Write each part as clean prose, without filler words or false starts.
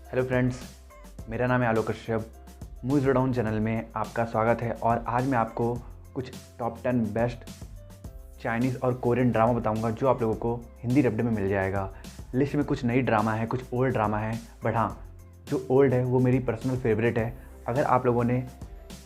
Hello friends, मेरा नाम है आलोक कश्यप। मूवीज डाउन चैनल में आपका स्वागत है। और आज मैं आपको कुछ टॉप 10 बेस्ट चाइनीज़ और कोरियन ड्रामा बताऊंगा जो आप लोगों को हिंदी डब्ड में मिल जाएगा। लिस्ट में कुछ नई ड्रामा है, कुछ ओल्ड ड्रामा है, बट हाँ, जो ओल्ड है वो मेरी पर्सनल फेवरेट है। अगर आप लोगों ने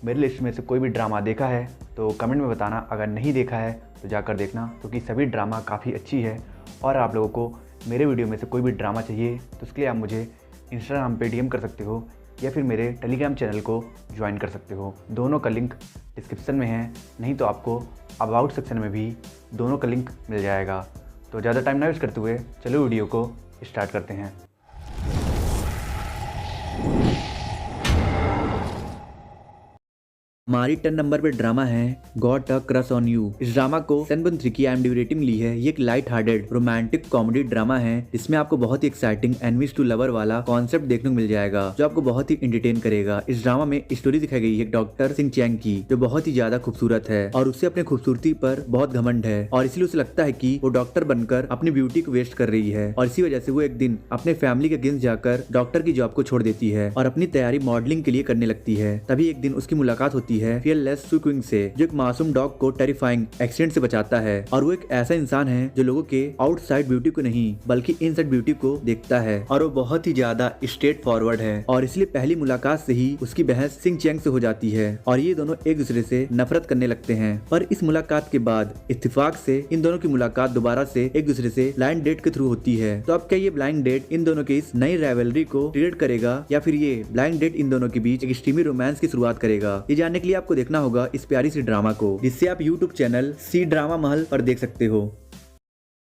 मेरी लिस्ट में से कोई भी ड्रामा देखा है तो कमेंट में बताना, अगर नहीं देखा है तो जाकर देखना, क्योंकि सभी ड्रामा काफ़ी अच्छी है। और आप लोगों को मेरे वीडियो में से कोई भी ड्रामा चाहिए तो उसके लिए आप मुझे इंस्टाग्राम पे डीएम कर सकते हो या फिर मेरे टेलीग्राम चैनल को ज्वाइन कर सकते हो। दोनों का लिंक डिस्क्रिप्शन में है, नहीं तो आपको अबाउट सेक्शन में भी दोनों का लिंक मिल जाएगा। तो ज़्यादा टाइम ना वेस्ट करते हुए चलो वीडियो को स्टार्ट करते हैं। हमारी 10 नंबर पे ड्रामा है got a crush on you. इस ड्रामा को 7.3 की IMDb रेटिंग ली है। ये एक light hearted romantic comedy drama है जिसमें आपको बहुत ही एक्साइटिंग एनिमीज टू लवर वाला कॉन्सेप्ट देखने को मिल जाएगा जो आपको बहुत ही एंटरटेन करेगा। इस ड्रामा में स्टोरी दिखाई गई है डॉक्टर सिंह चैंग की, जो बहुत ही ज्यादा खूबसूरत है और उससे अपने खूबसूरती पर बहुत घमंड है और इसलिए उसे लगता है कि वो डॉक्टर बनकर अपनी ब्यूटी को वेस्ट कर रही है। और इसी वजह से वो एक दिन अपने फैमिली के अगेंस्ट जाकर डॉक्टर की जॉब को छोड़ देती है और अपनी तैयारी मॉडलिंग के लिए करने लगती है। तभी एक दिन उसकी मुलाकात होती है फियरलेस सुक्विंग से, जो एक मासूम डॉग को टेरिफाइंग एक्सीडेंट से बचाता है। और वो एक ऐसा इंसान है जो लोगों के आउटसाइड ब्यूटी को नहीं बल्कि इनसाइड ब्यूटी को देखता है और वो बहुत ही ज्यादा स्ट्रेट फॉरवर्ड है। और इसलिए पहली मुलाकात से ही उसकी बहस सिंह चैंग से हो जाती है और ये दोनों एक दूसरे से नफरत करने लगते हैं। पर इस मुलाकात के बाद इत्तेफाक से इन दोनों की मुलाकात दोबारा से एक दूसरे से ब्लाइंड डेट के थ्रू होती है। तो अब क्या ये ब्लाइंड डेट इन दोनों की इस नई राइवलरी को क्रिएट करेगा या फिर ये ब्लाइंड डेट इन दोनों के बीच एक स्ट्रीमी रोमांस की शुरुआत करेगा? ये जानने के लिए आपको देखना होगा इस प्यारी सी ड्रामा को, जिससे आप YouTube चैनल सी ड्रामा महल पर देख सकते हो।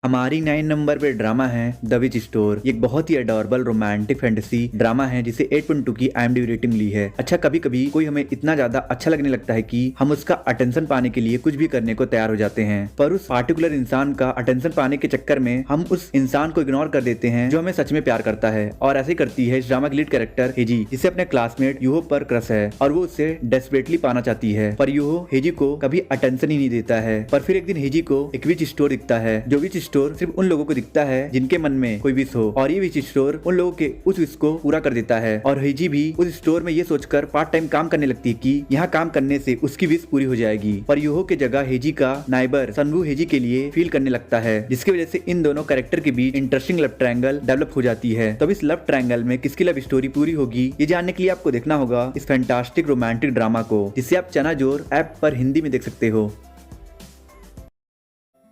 हमारी 9 नंबर पे ड्रामा है द विच स्टोर। एक बहुत ही अडोरेबल रोमांटिक फैंटेसी ड्रामा है जिसे 8.2 की IMDb रेटिंग ली है। अच्छा, कभी कभी कोई हमें इतना ज्यादा अच्छा लगने लगता है कि हम उसका अटेंशन पाने के लिए कुछ भी करने को तैयार हो जाते हैं, पर उस पार्टिकुलर इंसान का अटेंशन पाने के चक्कर में हम उस इंसान को इग्नोर कर देते हैं जो हमें सच में प्यार करता है। और ऐसे करती है इस ड्रामा की लीड कैरेक्टर हेजी, जिसे अपने क्लासमेट यूहो पर क्रश है और वो उससे डेस्परेटली पाना चाहती है। पर यूहो हेजी को कभी अटेंशन ही नहीं देता है। पर फिर एक दिन हेजी को एक विच स्टोर दिखता है, जो विच स्टोर सिर्फ उन लोगों को दिखता है जिनके मन में कोई विश हो, और ये विच स्टोर उन लोगों के उस विश को पूरा कर देता है। और हेजी भी उस स्टोर में ये सोचकर पार्ट टाइम काम करने लगती है कि यहाँ काम करने से उसकी विश पूरी हो जाएगी। पर यूहो के जगह हेजी का नाइबर सनवू हेजी के लिए फील करने लगता है, जिसकी वजह से इन दोनों कैरेक्टर के बीच इंटरेस्टिंग लव ट्रायंगल डेवलप हो जाती है। तब इस लव ट्रायंगल में किसकी लव स्टोरी पूरी होगी, ये जानने के लिए आपको देखना होगा इस फैंटास्टिक रोमांटिक ड्रामा को, जिसे आप चना जोर ऐप पर हिंदी में देख सकते हो।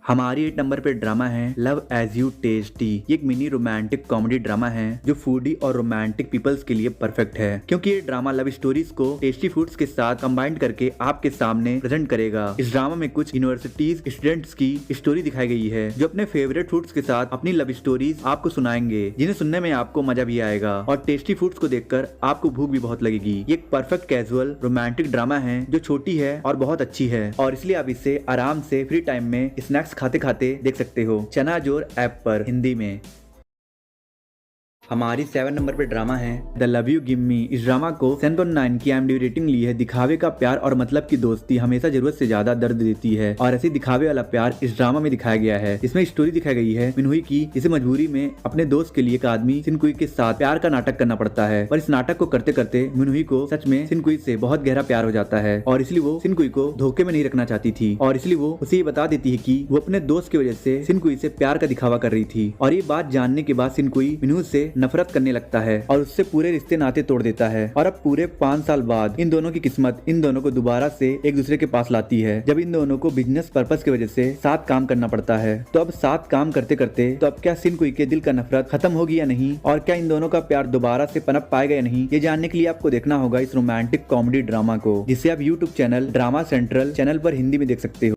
हमारी 8 नंबर पे ड्रामा है लव एज यू टेस्टी। ये एक मिनी रोमांटिक कॉमेडी ड्रामा है जो फूडी और रोमांटिक पीपल्स के लिए परफेक्ट है, क्योंकि ये ड्रामा लव स्टोरीज को टेस्टी फूड्स के साथ कंबाइन करके आपके सामने प्रेजेंट करेगा। इस ड्रामा में कुछ यूनिवर्सिटीज स्टूडेंट्स की स्टोरी दिखाई गई है जो अपने फेवरेट फूड्स के साथ अपनी लव स्टोरीज आपको सुनाएंगे, जिन्हें सुनने में आपको मजा भी आएगा और टेस्टी फूड्स को देखकर आपको भूख भी बहुत लगेगी। ये एक परफेक्ट कैजुअल रोमांटिक ड्रामा है जो छोटी है और बहुत अच्छी है, और इसलिए आप इसे आराम से फ्री टाइम में स्नैक्स खाते खाते देख सकते हो चना जोर ऐप पर हिंदी में। हमारी 7 नंबर पे ड्रामा है the love you give me. इस ड्रामा को 7.9 की IMDb रेटिंग ली है। दिखावे का प्यार और मतलब की दोस्ती हमेशा जरूरत से ज्यादा दर्द देती है, और ऐसे दिखावे वाला प्यार इस ड्रामा में दिखाया गया है। इसमें स्टोरी दिखाई गई है मिनहुई की, जिसे मजबूरी में अपने दोस्त के लिए एक आदमी सिनकुई के साथ प्यार का नाटक करना पड़ता है। पर इस नाटक को करते करते मिनहुई को सच में सिनकुई से बहुत गहरा प्यार हो जाता है, और इसलिए वो सिनकुई को धोखे में नहीं रखना चाहती थी, और इसलिए वो उसे ये बता देती है कि वो अपने दोस्त की वजह से सिनकुई से प्यार का दिखावा कर रही थी। और ये बात जानने के बाद सिनकुई मिनहुई से नफरत करने लगता है और उससे पूरे रिश्ते नाते तोड़ देता है। और अब पूरे 5 साल बाद इन दोनों की किस्मत इन दोनों को दोबारा से एक दूसरे के पास लाती है, जब इन दोनों को बिजनेस पर्पस की वजह से साथ काम करना पड़ता है। तो अब साथ काम करते करते तो अब क्या सिनकुई के दिल का नफरत खत्म होगी या नहीं, और क्या इन दोनों का प्यार दोबारा से पनप पाएगा या नहीं, ये जानने के लिए आपको देखना होगा इस रोमांटिक कॉमेडी ड्रामा को, जिसे आप YouTube channel drama central channel पर हिंदी में देख सकते हो।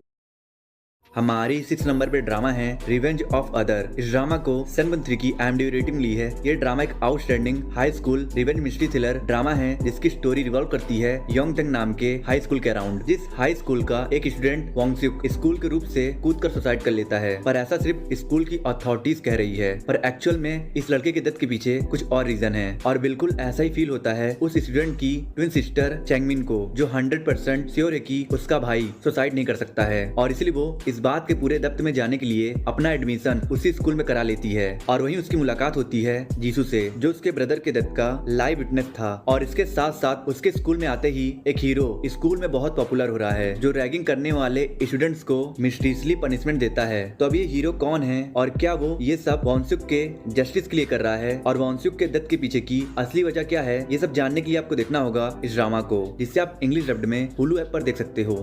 हमारी 6 नंबर पे ड्रामा है रिवेंज ऑफ अदर। इस ड्रामा को 7.3 की IMDb रेटिंग ली है। ये ड्रामा एक outstanding high school revenge mystery thriller drama है जिसकी स्टोरी रिवॉल्व करती है योंगजंग नाम के हाई स्कूल के अराउंड। जिस हाई स्कूल का एक स्टूडेंट वोंगसुक स्कूल के रूप से कूद कर सुसाइड कर लेता है, पर ऐसा सिर्फ स्कूल की अथॉरिटीज कह रही है, पर एक्चुअल में इस लड़के की डेथ के पीछे कुछ और रीजन है। और बिल्कुल ऐसा ही फील होता है उस स्टूडेंट की ट्विन सिस्टर चैंगमिन को, जो 100% श्योर है कि उसका भाई सुसाइड नहीं कर सकता है, और इसलिए वो इस बात के पूरे डेप्थ में जाने के लिए अपना एडमिशन उसी स्कूल में करा लेती है और वहीं उसकी मुलाकात होती है जीसू से, जो उसके ब्रदर के डेथ का लाइव विटनेस था। और इसके साथ साथ उसके स्कूल में आते ही एक हीरो स्कूल में बहुत पॉपुलर हो रहा है, जो रैगिंग करने वाले स्टूडेंट्स को मिस्टीरियसली पनिशमेंट देता है। तो अब ये हीरो कौन है और क्या वो ये सब वॉन्सुक के जस्टिस के लिए कर रहा है और वॉन्सुक के डेथ के पीछे की असली वजह क्या है, ये सब जानने के लिए आपको देखना होगा इस ड्रामा को, जिसे आप इंग्लिश डब्ड में हुलू ऐप पर देख सकते हो।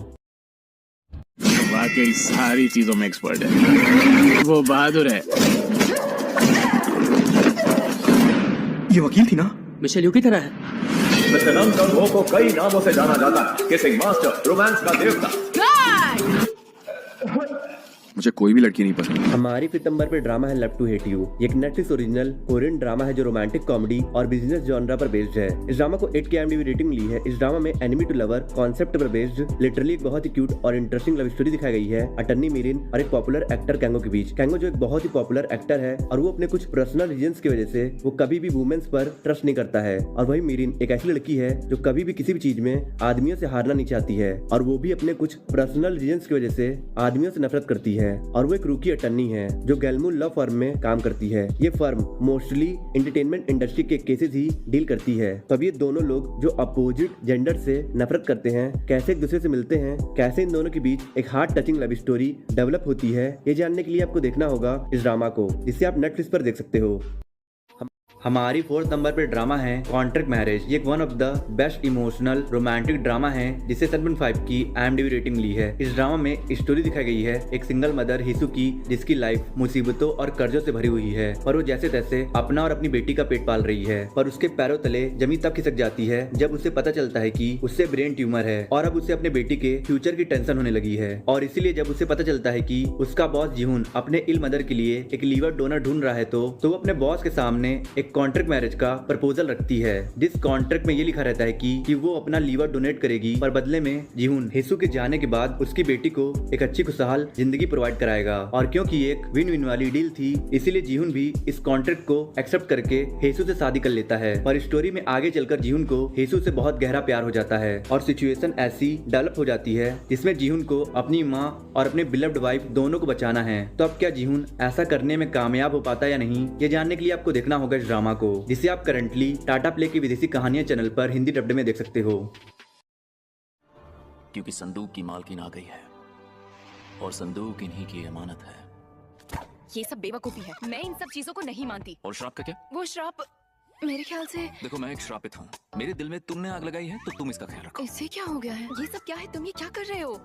वाकई सारी चीजों में एक्सपर्ट है, वो बहादुर है। ये वकील थी ना? मिशेल यू की तरह है। मिस्टर नंग संग हो को कई नामों से जाना जाता है, किसिंग मास्टर, रोमांस का देवता। मुझे कोई भी लड़की नहीं पसंद। हमारी सितंबर पे ड्रामा है लव टू हेट यू। एक नेटफ्लिक्स ओरिजिनल कोरियन ड्रामा है जो रोमांटिक कॉमेडी और बिजनेस जॉनरा पर बेस्ड है। इस ड्रामा को 8 की IMDb रेटिंग मिली है। इस ड्रामा में एनिमी टू लवर कॉन्सेप्ट पर बेस्ड लिटरली एक बहुत ही क्यूट और इंटरेस्टिंग लव स्टोरी दिखाई गई है अटर्नी मिरिन और एक पॉपुलर एक्टर कैंगो के बीच। कैंगो जो एक बहुत ही पॉपुलर एक्टर है और वो अपने कुछ पर्सनल रीजंस की वजह से वो कभी भी वुमेन्स पर ट्रस्ट नहीं करता है, और वही मिरिन एक ऐसी लड़की है जो कभी भी किसी भी चीज में आदमियों से हारना नहीं चाहती है और वो भी अपने कुछ पर्सनल रीजंस की वजह से आदमियों से नफरत करती है। और वो एक रूकी अटर्नी है जो गैलमूल लॉ फर्म में काम करती है। ये फर्म मोस्टली एंटरटेनमेंट इंडस्ट्री के केसेस ही डील करती है। तब ये दोनों लोग जो अपोजिट जेंडर से नफरत करते हैं कैसे एक दूसरे से मिलते हैं, कैसे इन दोनों के बीच एक heart touching love story develop होती है, ये जानने के लिए आपको देखना होगा इस ड्रामा को, जिसे आप नेटफ्लिक्स पर देख सकते हो। हमारी 4th नंबर पे ड्रामा है कॉन्ट्रैक्ट मैरिज। ये one of the best emotional romantic drama है जिसे 7.5 की IMDb रेटिंग ली है। इस ड्रामा में स्टोरी दिखाई गई है एक सिंगल मदर हिसू की, जिसकी लाइफ मुसीबतों और कर्जों से भरी हुई है, पर वो जैसे तैसे अपना और अपनी बेटी का पेट पाल रही है। पर उसके पैरों तले जमीन तब खिसक जाती है जब उसे पता चलता है कि उससे ब्रेन ट्यूमर है और अब उसे अपने बेटी के फ्यूचर की टेंशन होने लगी है। और इसीलिए जब उसे पता चलता है कि उसका बॉस जीहुन अपने इल मदर के लिए एक लीवर डोनर ढूंढ रहा है, तो वो अपने बॉस के सामने एक कॉन्ट्रैक्ट मैरिज का प्रपोजल रखती है, जिस कॉन्ट्रैक्ट में ये लिखा रहता है कि वो अपना लीवर डोनेट करेगी, पर बदले में जीहुन हिसू के जाने के बाद उसकी बेटी को एक अच्छी खुशहाल जिंदगी प्रोवाइड कराएगा। और क्योंकि ये एक विन विन वाली डील थी, इसीलिए जीहुन भी इस कॉन्ट्रैक्ट को एक्सेप्ट करके हेसू से शादी कर लेता है। पर स्टोरी में आगे चलकर जीहुन को हेसू से बहुत गहरा प्यार हो जाता है और सिचुएशन ऐसी डेवलप हो जाती है जिसमें जीहुन को अपनी माँ और अपने बिलव्ड वाइफ दोनों को बचाना है। तो अब क्या जीहुन ऐसा करने में कामयाब हो पाता है या नहीं, ये जानने के लिए आपको देखना होगा इस ड्रामा को, जिसे आप करंटली टाटा प्ले की विदेशी कहानियां चैनल पर हिंदी डब्ड में देख सकते हो। क्योंकि संदूक की मालकिन आ गई है और संदूक इन्हीं की अमानत है। ये सब बेवकूफी है, मैं इन सब चीजों को नहीं मानती। और श्राप का क्या? वो श्राप मेरे ख्याल से देखो, मैं एक श्रापित हूँ। मेरे दिल में तुमने आग लगाई है तो तुम इसका ख्याल रखो। इससे क्या हो गया है? ये सब क्या है? तुम ये क्या कर रहे हो?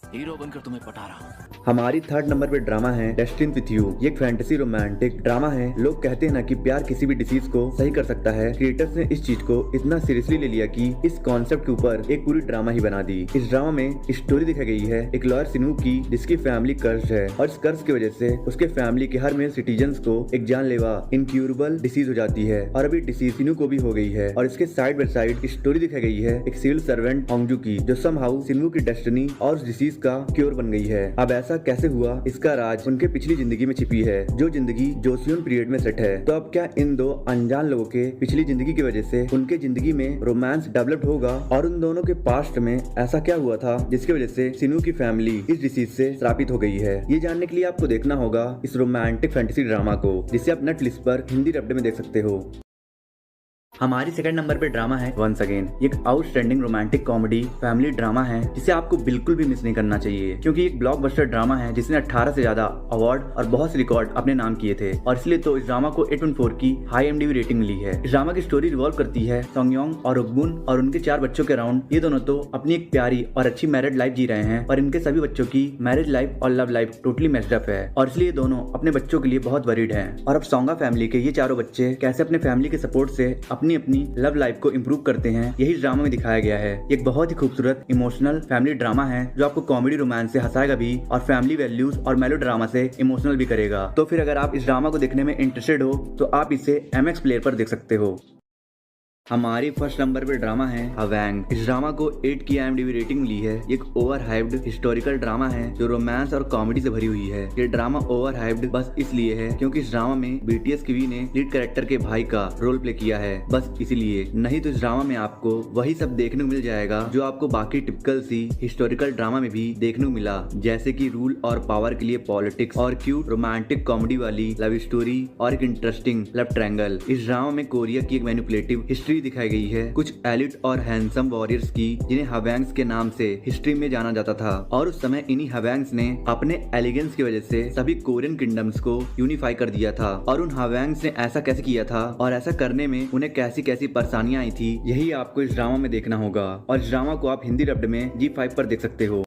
हीरो बनकर तुम्हें पटा रहा हूँ। हमारी 3rd नंबर पे ड्रामा है डेस्टिन विथ यू। ये एक फैंटेसी रोमांटिक ड्रामा है। लोग कहते हैं ना कि प्यार किसी भी डिसीज को सही कर सकता है। क्रिएटर्स ने इस चीज को इतना सीरियसली ले लिया कि इस कॉन्सेप्ट के ऊपर एक पूरी ड्रामा ही बना दी। इस ड्रामा में स्टोरी दिखाई गई है एक लॉयर सिनू की, जिसकी फैमिली कर्ज है और इस कर्ज की वजह से उसके फैमिली के हर मेल सिटीजन्स को एक जानलेवा इनक्यूरेबल डिसीज हो जाती है और अभी डिसीज सिनू को भी हो गई है। और इसके साइड बाय साइड स्टोरी दिखाई गई है एक सिविल सर्वेंट होंगजू की, जो समहाउ सिनू की डेस्टिनी और उस डिसीज का क्योर बन गई है। अब ऐसा कैसे हुआ, इसका राज उनके पिछली जिंदगी में छिपी है, जो जिंदगी जोसियन पीरियड में सेट है। तो अब क्या इन दो अनजान लोगों के पिछली जिंदगी की वजह से उनके जिंदगी में रोमांस डेवलप्ड होगा, और उन दोनों के पास्ट में ऐसा क्या हुआ था जिसकी वजह से सिनू की फैमिली इस डिसीज से श्रापित हो गई है, ये जानने के लिए आपको देखना होगा इस रोमांटिक फैंटेसी ड्रामा को, जिसे आप नेटफ्लिक्स पर हिंदी डब्ड में देख सकते हो। हमारी 2nd नंबर पे ड्रामा है वंस अगेन। ये एक outstanding romantic comedy family drama है जिसे आपको बिल्कुल भी मिस नहीं करना चाहिए, क्योंकि एक ब्लॉकबस्टर ड्रामा है जिसने 18 से ज्यादा अवार्ड और बहुत से रिकॉर्ड अपने नाम किए थे, और इसलिए तो इस ड्रामा को 8.4 की हाई IMDb रेटिंग मिली है। इस ड्रामा की स्टोरी रिवॉल्व करती है सोंगयोंग और रुकबुन और उनके 4 बच्चों के अराउंड। ये दोनों तो अपनी एक प्यारी और अच्छी मैरिड लाइफ जी रहे हैं, पर इनके सभी बच्चों की मैरिज लाइफ और love life totally messed up है, और इसलिए दोनों अपने बच्चों के लिए बहुत वरीड हैं। और अब सोंगा फैमिली के ये चारों बच्चे कैसे अपने फैमिली के सपोर्ट से अपनी अपनी लव लाइफ को इंप्रूव करते हैं, यही ड्रामा में दिखाया गया है। एक बहुत ही खूबसूरत इमोशनल फैमिली ड्रामा है जो आपको कॉमेडी रोमांस से हंसाएगा भी और फैमिली वैल्यूज और मेलो ड्रामा से इमोशनल भी करेगा। तो फिर अगर आप इस ड्रामा को देखने में इंटरेस्टेड हो तो आप इसे MX प्लेयर पर देख सकते हो। हमारी फर्स्ट नंबर पे ड्रामा है हवेंग। इस ड्रामा को 8 की IMDb रेटिंग मिली है। एक ओवर हाइप्ड हिस्टोरिकल ड्रामा है जो रोमांस और कॉमेडी से भरी हुई है। ये ड्रामा ओवर हाइप्ड बस इसलिए है क्योंकि इस ड्रामा में BTS किवी ने लीड कैरेक्टर के भाई का रोल प्ले किया है, बस इसलिए। नहीं तो इस ड्रामा में आपको वही सब देखने को मिल जाएगा जो आपको बाकी टिपिकल सी हिस्टोरिकल ड्रामा में भी देखने को मिला, जैसे कि रूल और पावर के लिए पॉलिटिक्स और क्यूट रोमांटिक कॉमेडी वाली लव स्टोरी और एक इंटरेस्टिंग लव ट्रायंगल। इस ड्रामा में कोरिया की एक मैनिपुलेटिव हिस्ट्री दिखाई गई है, कुछ एलिट और हैंडसम वॉरियर्स की जिन्हें हवेंग्स के नाम से हिस्ट्री में जाना जाता था। और उस समय इन्हीं हवेंग्स ने अपने एलिगेंस की वजह से सभी कोरियन किंगडम्स को यूनिफाई कर दिया था। और उन हवेंग्स ने ऐसा कैसे किया था और ऐसा करने में उन्हें कैसी कैसी परेशानियां आई थी, यही आपको इस ड्रामा में देखना होगा। और इस ड्रामा को आप हिंदी डब्ड में G5 पर देख सकते हो।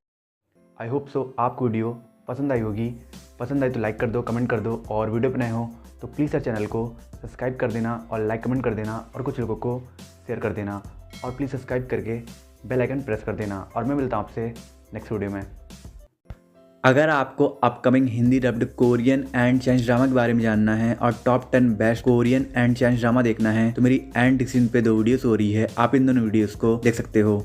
आई होप सो आपको वीडियो पसंद आई होगी। पसंद आई तो लाइक कर दो, कमेंट कर दो, और वीडियो पर नए हो तो प्लीज़ सर चैनल को सब्सक्राइब कर देना और लाइक कमेंट कर देना और कुछ लोगों को शेयर कर देना, और प्लीज़ सब्सक्राइब करके बेल आइकन प्रेस कर देना। और मैं मिलता हूँ आपसे नेक्स्ट वीडियो में। अगर आपको upcoming Hindi dubbed Korean and Chinese drama के बारे में जानना है और top 10 best Korean and Chinese drama देखना है तो मेरी एंड डिस्क्रिप्शन पे 2 वीडियोस हो रही है, आप इन दोनों वीडियोस को देख सकते हो।